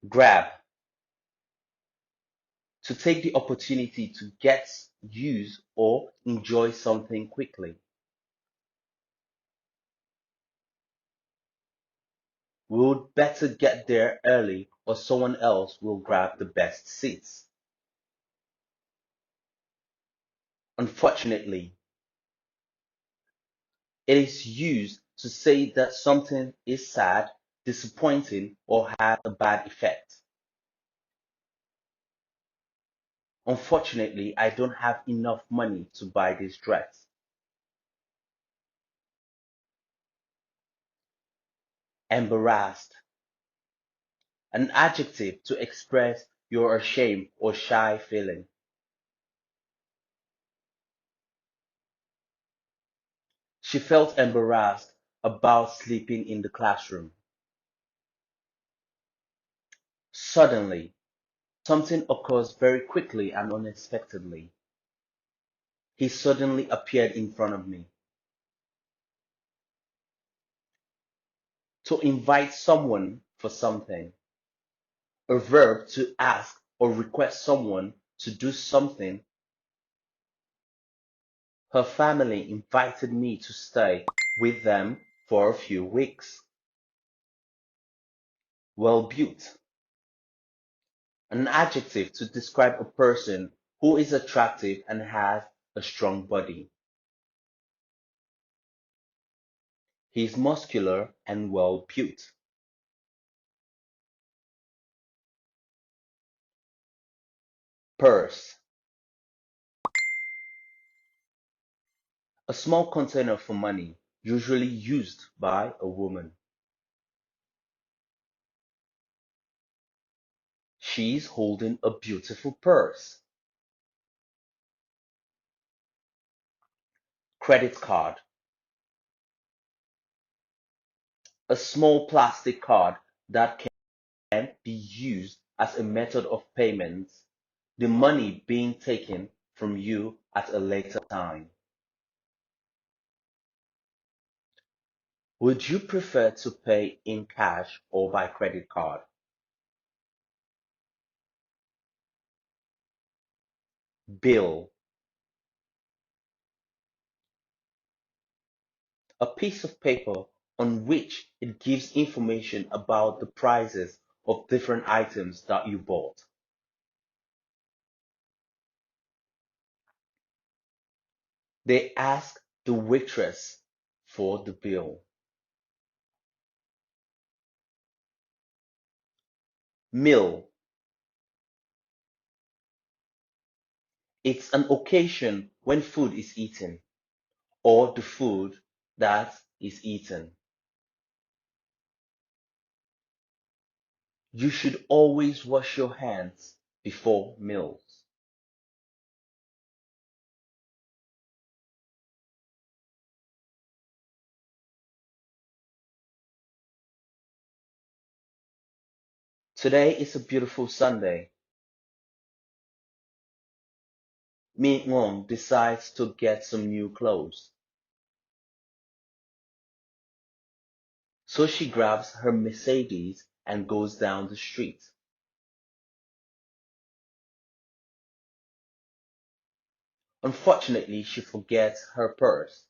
Grab, to take the opportunity to get, use, or enjoy something quickly. We would better get there early or someone else will grab the best seats. Unfortunately, it is used to say that something is sad, disappointing, or has a bad effect. Unfortunately, I don't have enough money to buy this dress. Embarrassed, an adjective to express your ashamed or shy feeling. She felt embarrassed about sleeping in the classroom. Suddenly, something occurs very quickly and unexpectedly. He suddenly appeared in front of me. To invite someone for something, a verb to ask or request someone to do something. Her family invited me to stay with them for a few weeks. Well built, an adjective to describe a person who is attractive and has a strong body. He is muscular and well built. Purse, a small container for money, usually used by a woman. She's holding a beautiful purse. Credit card, a small plastic card that can be used as a method of payment, the money being taken from you at a later time. Would you prefer to pay in cash or by credit card? Bill, a piece of paper on which it gives information about the prices of different items that you bought. They ask the waitress for the bill. Meal, it's an occasion when food is eaten or the food that is eaten. You should always wash your hands before meals. Today is a beautiful Sunday. Mi Ngong decides to get some new clothes. So she grabs her Mercedes and goes down the street. Unfortunately, she forgets her purse.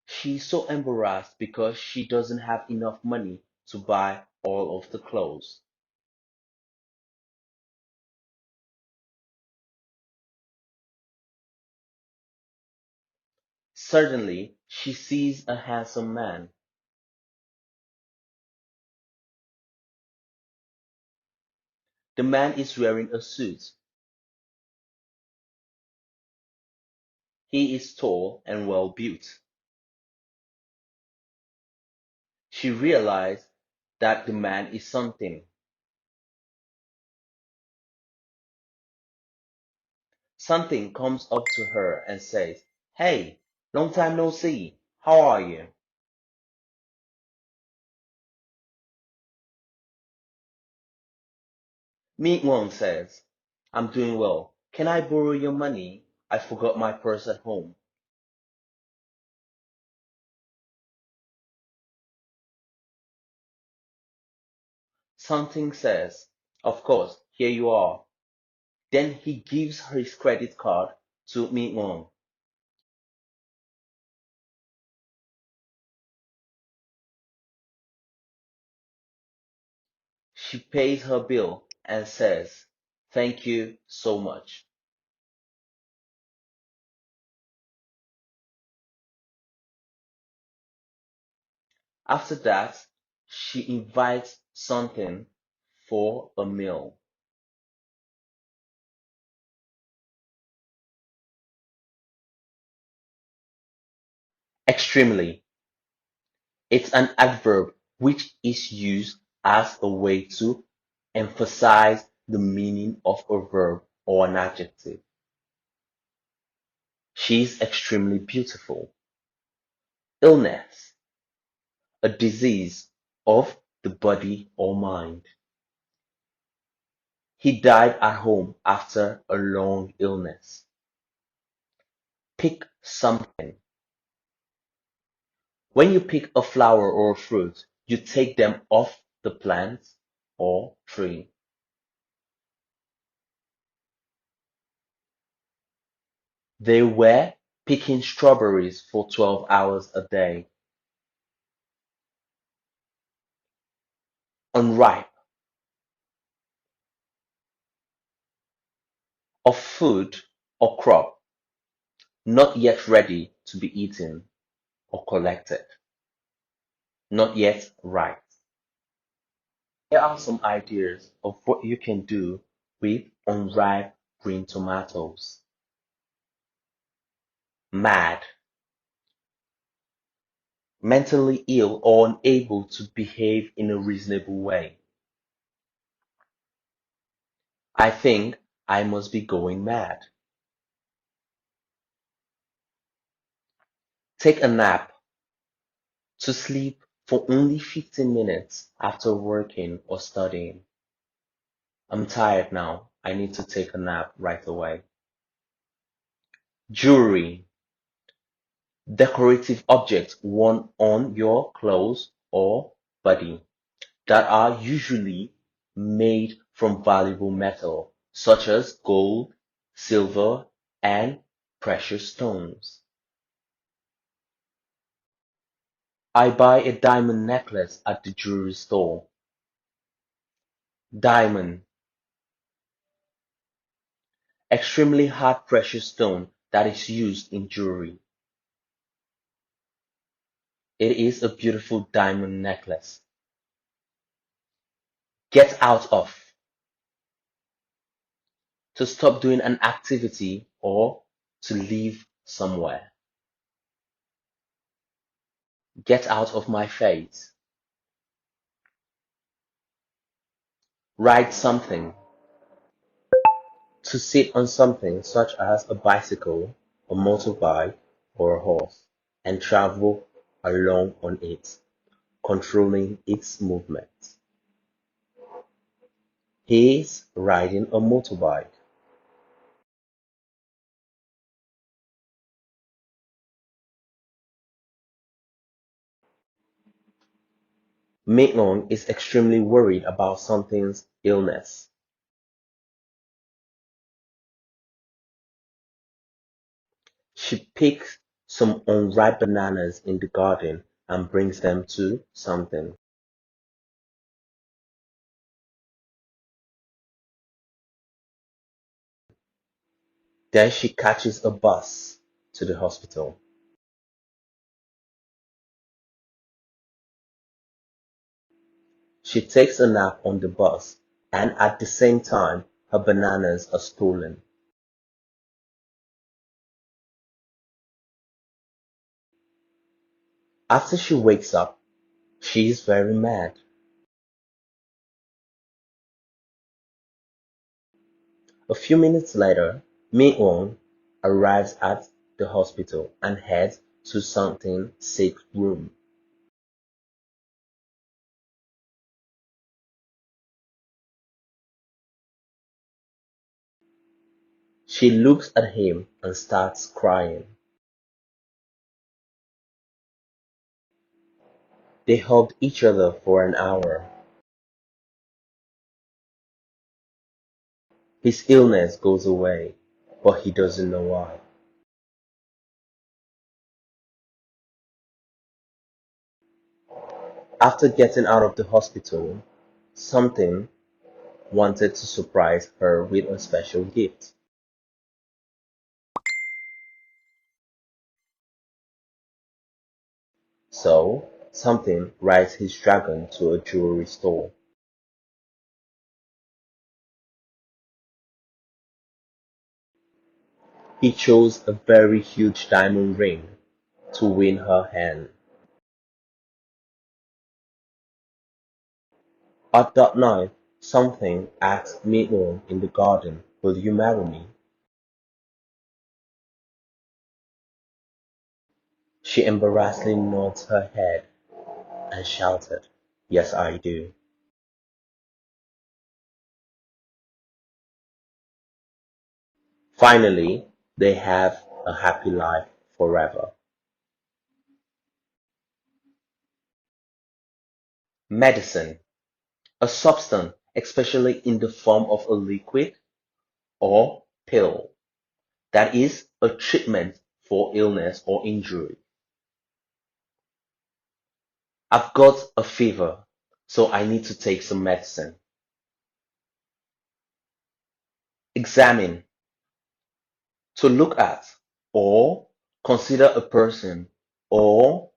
She's so embarrassed because she doesn't have enough money to buy all of the clothes. Suddenly, she sees a handsome man. The man is wearing a suit. He is tall and well built. She realized that the man is something. Something comes up to her and says, "Hey, long time no see. How are you?" Meek Wong says, "I'm doing well. Can I borrow your money? I forgot my purse at home." Something says, "Of course, here you are." Then he gives her his credit card to Mi Wong. She pays her bill and says, "Thank you so much." After that, she invites something for a meal. Extremely. It's an adverb which is used as a way to emphasize the meaning of a verb or an adjective. She's extremely beautiful. Illness, a disease of the body or mind. He died at home after a long illness. Pick something. When you pick a flower or a fruit, you take them off the plant or tree. They were picking strawberries for 12 hours a day. Unripe, of food or crop, not yet ready to be eaten or collected, not yet ripe. Here are some ideas of what you can do with unripe green tomatoes. Mad, mentally ill or unable to behave in a reasonable way. I think I must be going mad. Take a nap, to sleep for only 15 minutes after working or studying. I'm tired now. I need to take a nap right away. Jewelry, decorative objects worn on your clothes or body that are usually made from valuable metal such as gold, silver, and precious stones. I buy a diamond necklace at the jewelry store. Diamond, extremely hard precious stone that is used in jewelry. It is a beautiful diamond necklace. Get out of, to stop doing an activity or to leave somewhere. Get out of my face. Ride something, to sit on something such as a bicycle, a motorbike, or a horse, and travel along on it, controlling its movements. He's riding a motorbike. Maitland is extremely worried about something's illness. She picks some unripe bananas in the garden and brings them to something. Then she catches a bus to the hospital. She takes a nap on the bus, and at the same time, her bananas are stolen. After she wakes up, she is very mad. A few minutes later, Mi-eun arrives at the hospital and heads to something sick room. She looks at him and starts crying. They hugged each other for an hour. His illness goes away, but he doesn't know why. After getting out of the hospital, something wanted to surprise her with a special gift. So, something rides his dragon to a jewelry store. He chose a very huge diamond ring to win her hand. At that night, something asked Maitland in the garden, "Will you marry me?" She embarrassedly nods her head and shouted, "Yes, I do." Finally, they have a happy life forever. Medicine, a substance, especially in the form of a liquid or pill, that is a treatment for illness or injury. I've got a fever, so I need to take some medicine. Examine, to look at, or consider a person or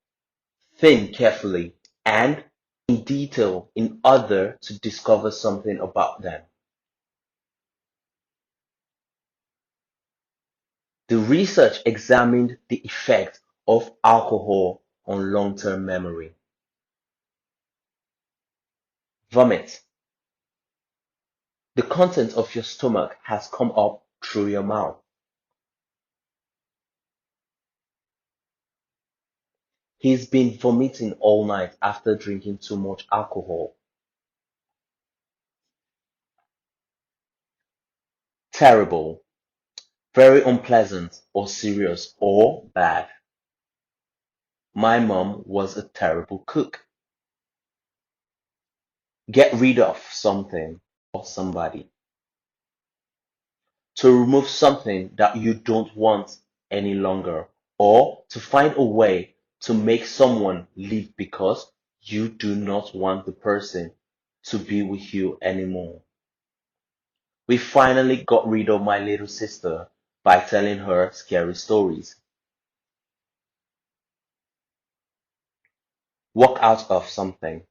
thing carefully and in detail in order to discover something about them. The research examined the effect of alcohol on long-term memory. Vomit. The contents of your stomach has come up through your mouth. He's been vomiting all night after drinking too much alcohol. Terrible. Very unpleasant or serious or bad. My mom was a terrible cook. Get rid of something or somebody. To remove something that you don't want any longer, or to find a way to make someone leave because you do not want the person to be with you anymore. We finally got rid of my little sister by telling her scary stories. Walk out of something.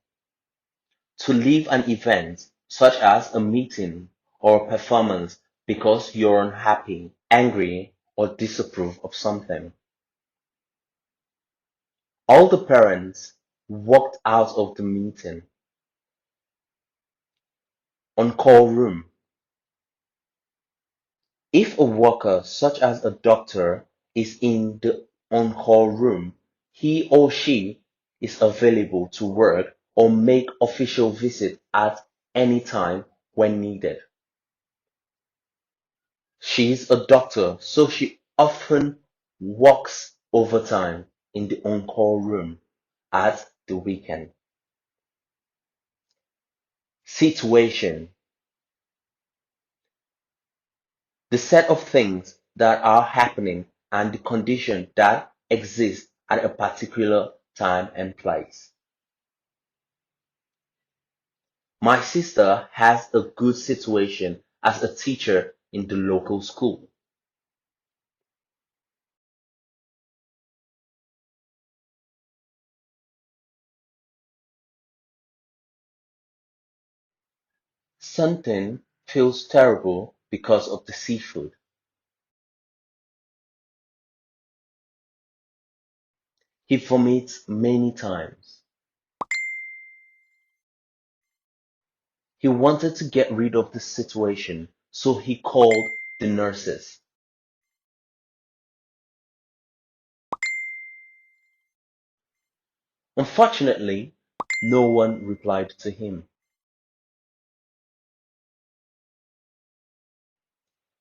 To leave an event, such as a meeting or a performance, because you're unhappy, angry, or disapprove of something. All the parents walked out of the meeting. On-call room. If a worker, such as a doctor, is in the on-call room, he or she is available to work or make official visit at any time when needed. She is a doctor, so she often works overtime in the on-call room at the weekend. Situation: the set of things that are happening and the condition that exist at a particular time and place. My sister has a good situation as a teacher in the local school. Something feels terrible because of the seafood. He vomits many times. He wanted to get rid of the situation, so he called the nurses. Unfortunately, no one replied to him.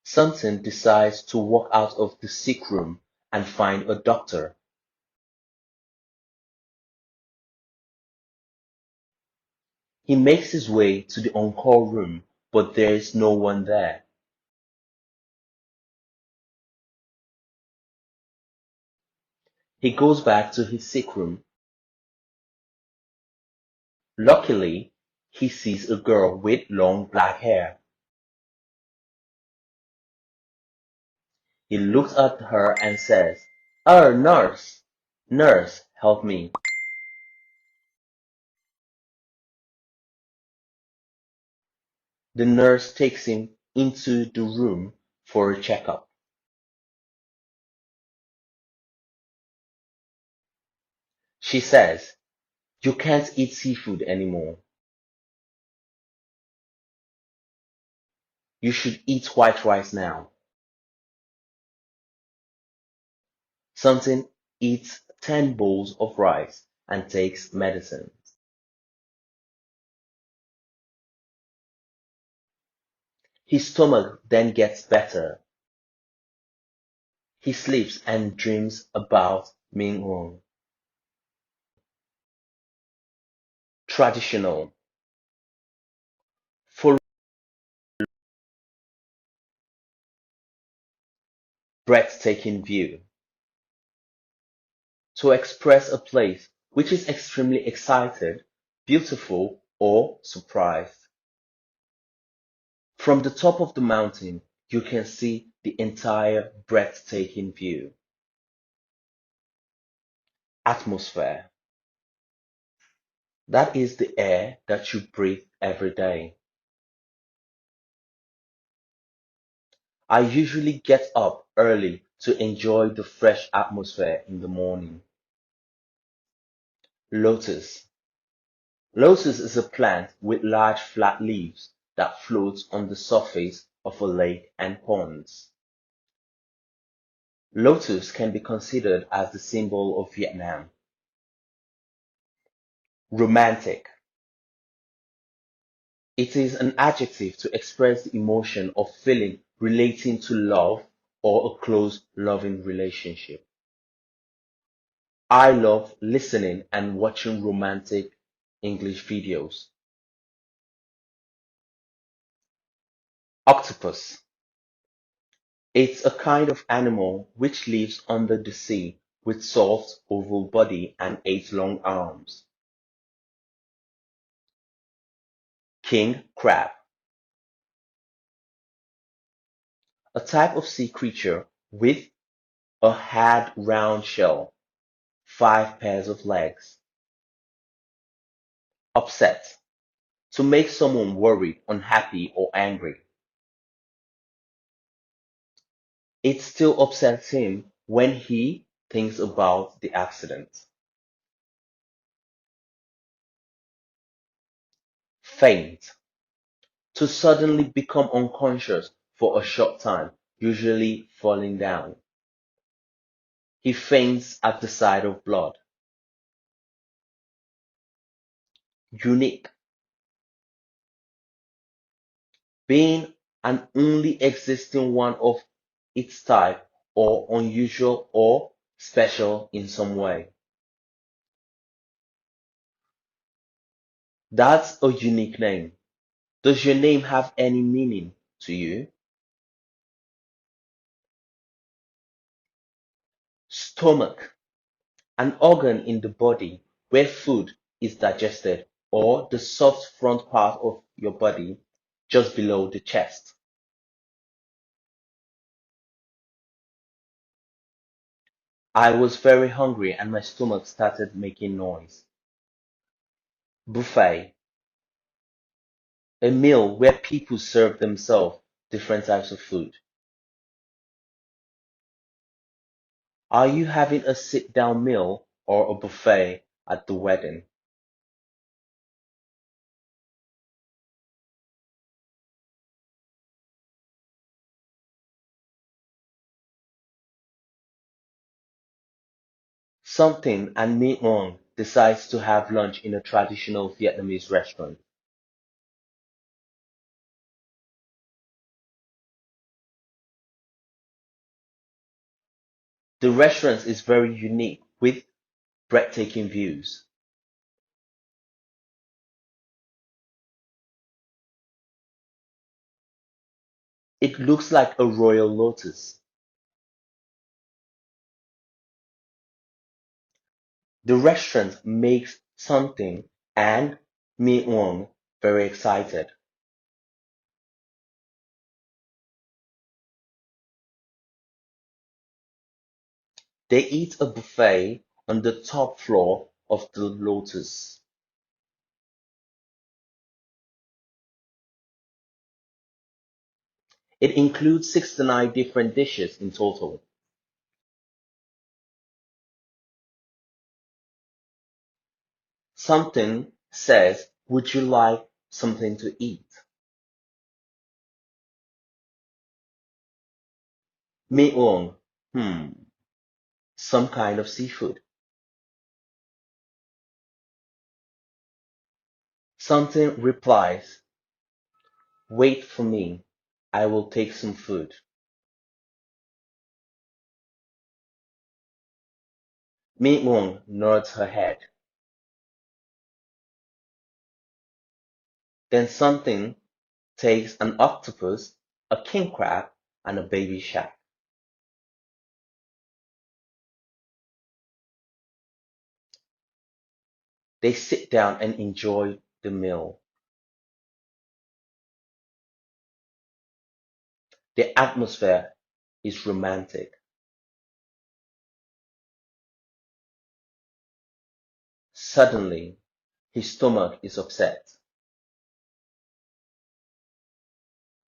Samson decides to walk out of the sick room and find a doctor. He makes his way to the on-call room, but there is no one there. He goes back to his sick room. Luckily, he sees a girl with long black hair. He looks at her and says, nurse! Nurse, help me. The nurse takes him into the room for a checkup. She says, you can't eat seafood anymore. You should eat white rice now. Something eats 10 bowls of rice and takes medicine. His stomach then gets better. He sleeps and dreams about Mingwon. Traditional, full breathtaking view. To express a place which is extremely excited, beautiful, or surprised. From the top of the mountain, you can see the entire breathtaking view. Atmosphere. That is the air that you breathe every day. I usually get up early to enjoy the fresh atmosphere in the morning. Lotus. Lotus is a plant with large flat leaves that floats on the surface of a lake and ponds. Lotus can be considered as the symbol of Vietnam. Romantic. It is an adjective to express the emotion or feeling relating to love or a close loving relationship. I love listening and watching romantic English videos. Octopus. It's a kind of animal which lives under the sea with soft oval body and 8 long arms. King crab. A type of sea creature with a hard round shell, 5 pairs of legs. Upset. To make someone worried, unhappy, or angry. It still upsets him when he thinks about the accident. Faint. To suddenly become unconscious for a short time, usually falling down. He faints at the sight of blood. Unique. Being an only existing one of its type or unusual or special in some way. That's a unique name. Does your name have any meaning to you? Stomach, an organ in the body where food is digested, or the soft front part of your body just below the chest. I was very hungry and my stomach started making noise. Buffet, a meal where people serve themselves different types of food. Are you having a sit down meal or a buffet at the wedding? Something and Mi Ong decides to have lunch in a traditional Vietnamese restaurant. The restaurant is very unique with breathtaking views. It looks like a royal lotus. The restaurant makes something and Mi-won very excited. They eat a buffet on the top floor of the Lotus. It includes 69 different dishes in total. Something says, would you like something to eat? Mi-won, some kind of seafood. Something replies, wait for me, I will take some food. Mi-won nods her head. Then something takes an octopus, a king crab, and a baby shark. They sit down and enjoy the meal. The atmosphere is romantic. Suddenly, his stomach is upset.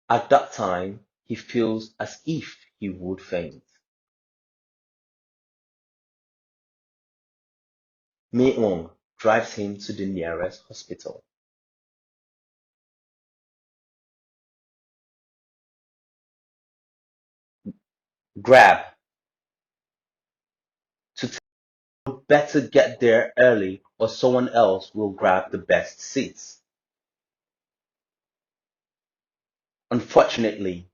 At that time, he feels as if he would faint. Mi-won drives him to the nearest hospital. Grab to tell better get there early or someone else will grab the best seats. Unfortunately,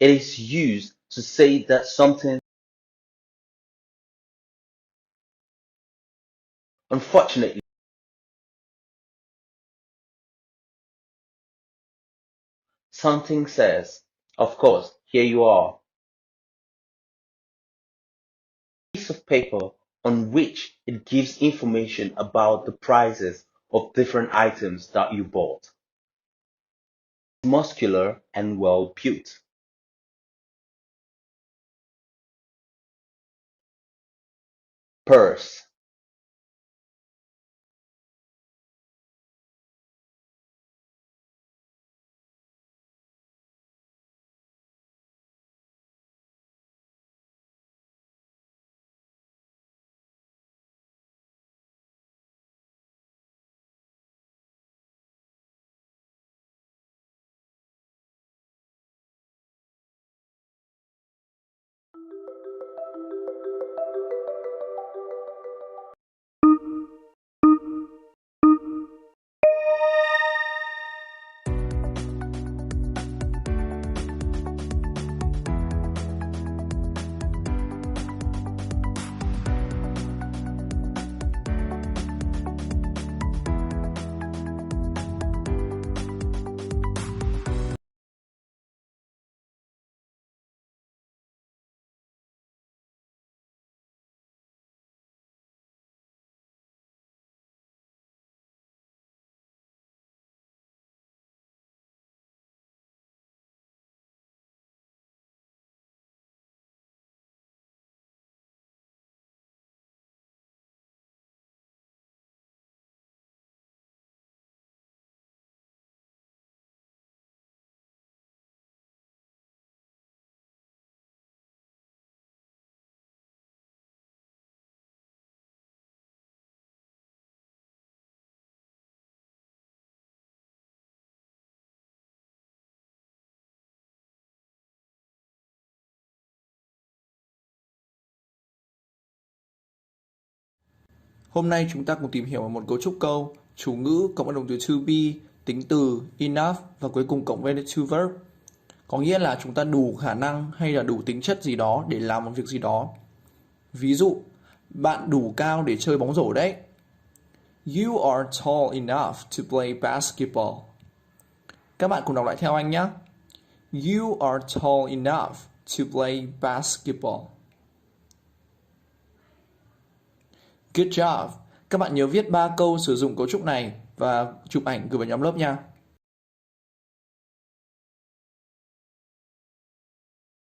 it is used to say that unfortunately, something says, of course, here you are. Piece of paper on which it gives information about the prices of different items that you bought. Muscular and well built. Purse. Hôm nay chúng ta cùng tìm hiểu về một cấu trúc câu, chủ ngữ cộng với động từ to be, tính từ enough và cuối cùng cộng với to verb. Có nghĩa là chúng ta đủ khả năng hay là đủ tính chất gì đó để làm một việc gì đó. Ví dụ, bạn đủ cao để chơi bóng rổ đấy. You are tall enough to play basketball. Các bạn cùng đọc lại theo anh nhé. You are tall enough to play basketball. Good job. Các bạn nhớ viết 3 câu sử dụng cấu trúc này và chụp ảnh gửi vào nhóm lớp nha.